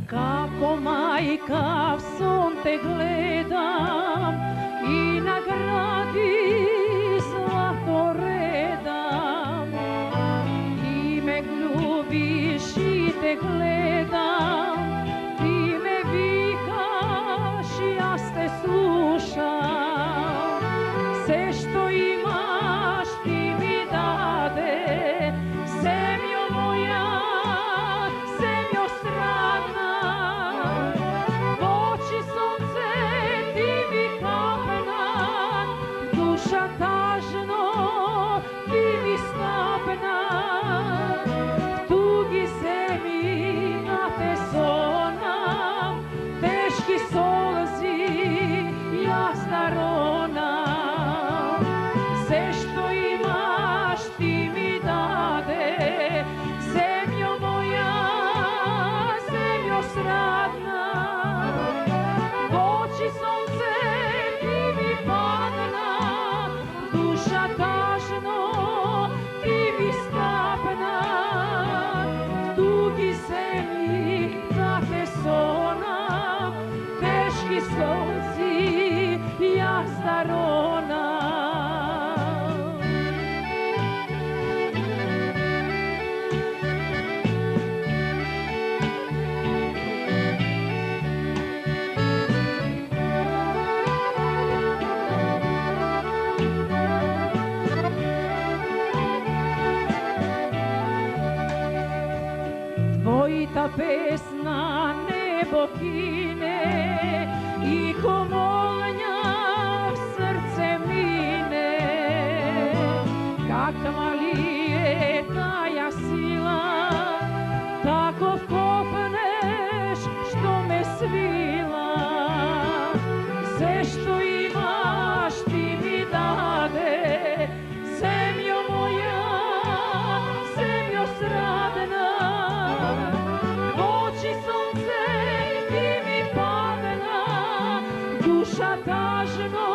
Kako majka v son te gledam i na gradi zlato redam. Ti me ljubiš i te gledam, ti me vikaš i ja te slušam. Sve što imaš ti mi dade, zemljo moja, zemljo stradna. V oči sunce ti mi kapna, duša tažno ti mi snapna. V tugi zemlji na te sonam, teški solzi ja staronam. Sve što imaš ti mi dade, zemljo moja, zemljo sradna. V oči sunce ti mi padna, duša tažno ti mi skapna. V tugi zemlji na te sonam, teški solzi ja staronam. Tvojita pesna nebo kine i ko molnja v srce mine. Kakva li je taja sila, tako kopneš što me svila. Sve što imaš ti mi dade, zemljo moja, zemljo sradna. V oči sunce ti mi padna, duša tažno